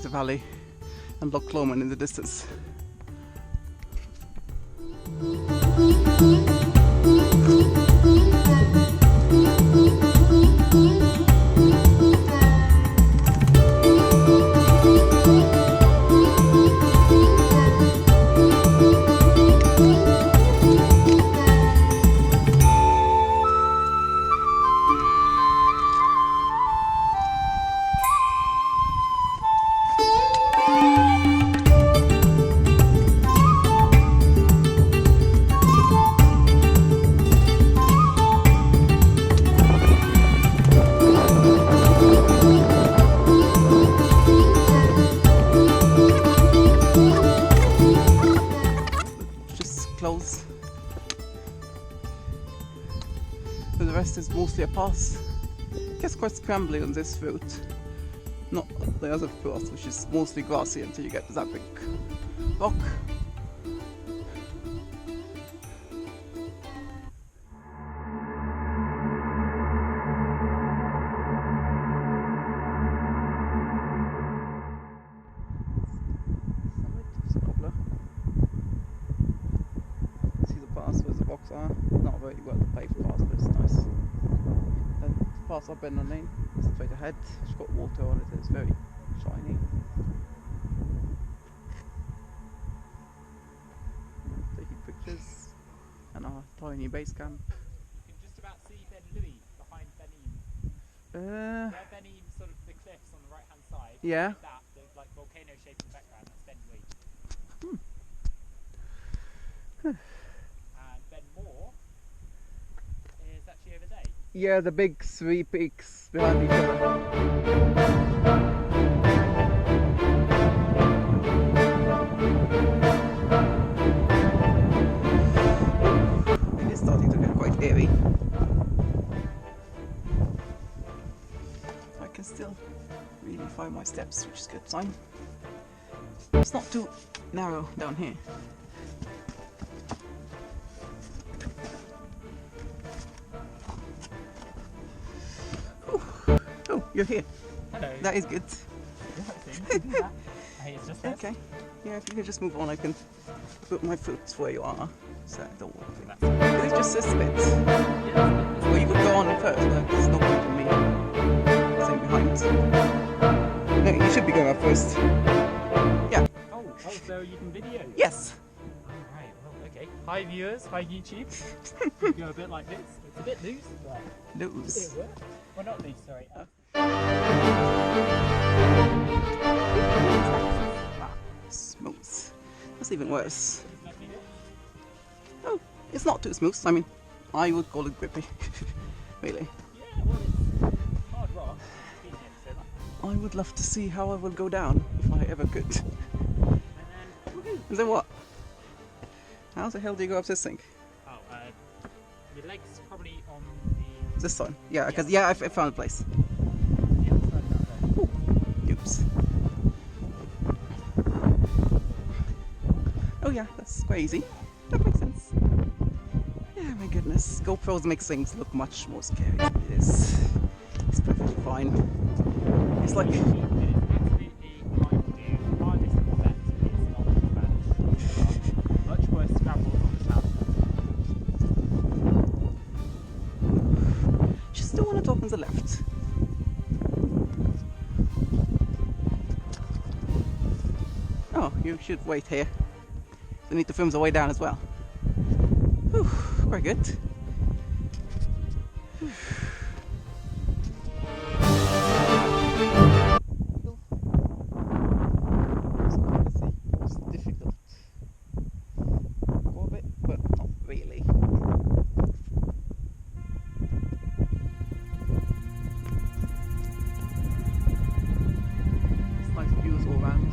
Fraser Valley and Loch Lomond in the distance. Close. But the rest is mostly a pass. It gets quite scrambly on this route, not the other path, which is mostly grassy until you get to that big rock. Cobbler. See the pass where the rocks are. Not very well paved pass, but it's nice. And the pass up Beinn Narnain, straight ahead. It's got water on it. It's very shiny. Taking pictures and our tiny base camp. You can just about see Ben Louis behind Benin. Where Benin, sort of the cliffs on the right hand side. Yeah. That, the like volcano shape in the background, that's Ben Louis. And Ben Moore is actually over there. Yeah, the big three peaks behind each other. It is starting to get quite airy. I can still really find my steps, which is a good sign. It's not too narrow down here. Oh, you're here. Hello. That is good. Hey, it's just this. Okay. Yeah, if you could just move on, I can put my foot where you are. So don't walk. That's It's just this bit. Well, you could go on first, but there's no point in me staying behind. No, you should be going up first. Yeah. Oh, so you can video? Yes. Alright, well, okay. Hi viewers, hi YouTube. You go a bit like this. It's a bit loose, but Loose. it works. Well, not loose, sorry. Smooth. That's even worse. Lovely bit. Oh, it's not too smooth. I mean, I would call it grippy. Really. Yeah, well, it's hard rock. It's been here so much. I would love to see how I will go down if I ever could. And then, woohoo! And then what? How the hell do you go up this thing? Oh, your legs probably on the... This one? Yeah, because yeah, I found a place. Yeah, it's right down there. Ooh. Oops. Oh yeah, that's quite easy. That makes sense. Yeah, my goodness. GoPros makes things look much more scary than it is. It's perfectly fine. It's like... It is absolutely fine to do. Hardest of the is not too bad. Much worse scrambles on the south. Just don't want to talk on the left. Oh, you should wait here. I need to film the way down as well. Whew, quite good. Whew. It's difficult. Corbett, but not really. It's nice views all around.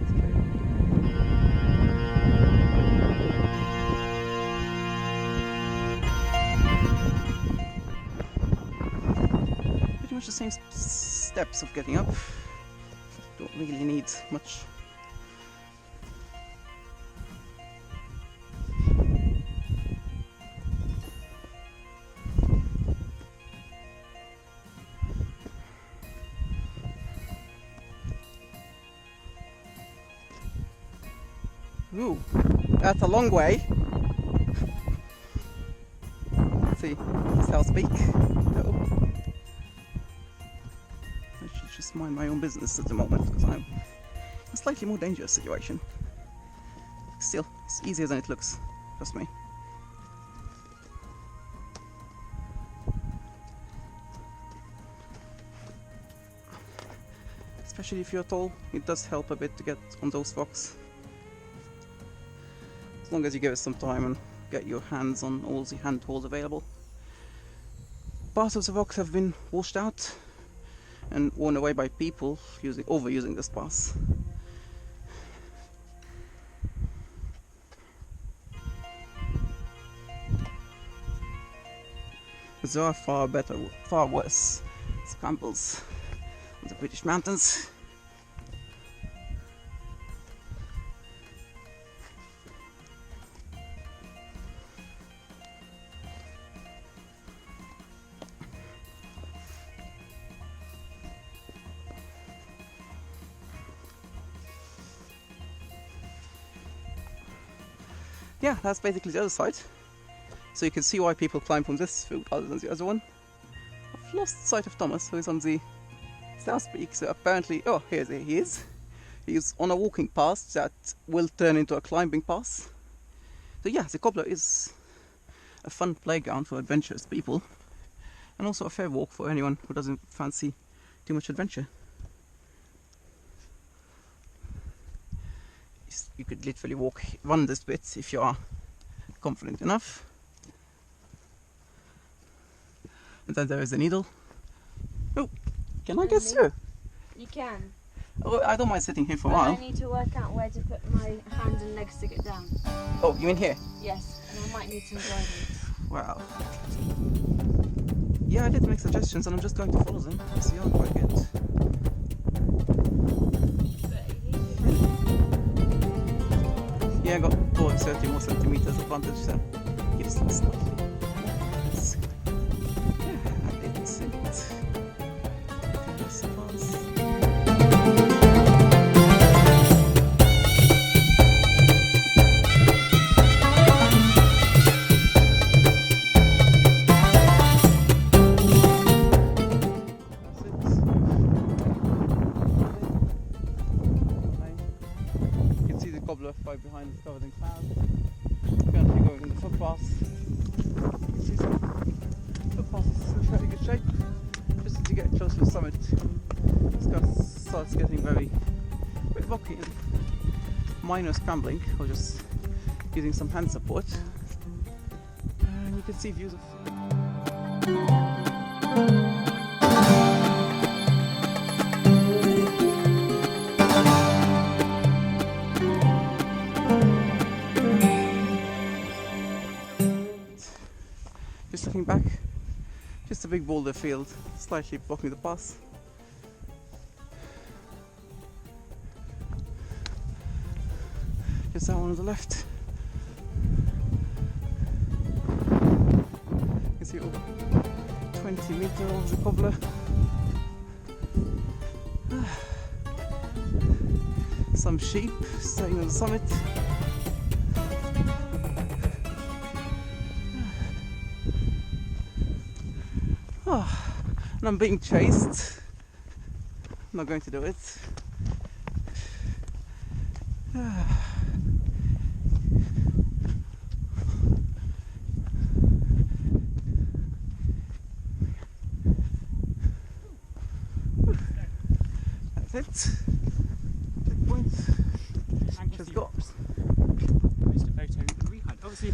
It's clear. Pretty much the same steps of getting up. Don't really need much. Ooh, that's a long way. Let's see, this house peak. Oh. I should just mind my own business at the moment because I'm in a slightly more dangerous situation. Still, it's easier than it looks, trust me. Especially if you're tall, it does help a bit to get on those rocks. As long as you give it some time and get your hands on all the hand tools available. Parts of the rocks have been washed out and worn away by people overusing this pass. But there are far worse scrambles in the British mountains. Yeah, that's basically the other side. So you can see why people climb from this route other than the other one. I've lost sight of Thomas, who is on the south peak. So apparently, oh, here he is. He's on a walking path that will turn into a climbing path. So yeah, the Cobbler is a fun playground for adventurous people, and also a fair walk for anyone who doesn't fancy too much adventure. You could literally run this bit if you are confident enough. And then there is the needle. Oh, can I get through? You can. Oh, I don't mind sitting here for a But while. I need to work out where to put my hands and legs to get down. Oh, you mean here? Yes, and I might need some guidance. Wow. Yeah, I did make suggestions and I'm just going to follow them because they are quite good. Yeah, I got 30 more centimeters advantage, so gives us slightly. Yeah, I didn't see it. Yes, it was. You can see the Cobbler right behind us, covered in clouds. Currently going in the footpath. You can see some footpaths in fairly good shape. Just as you get close to the summit, it starts getting a bit rocky and minor scrambling, or just using some hand support. And you can see views of just looking back, just a big boulder field, slightly blocking the path. Just that one on the left. You can see over 20 meters of the Cobbler. Some sheep staying on the summit. Oh, and I'm being chased. I'm not going to do it. That's it. That point. Just got. Post a photo that we had. Obviously,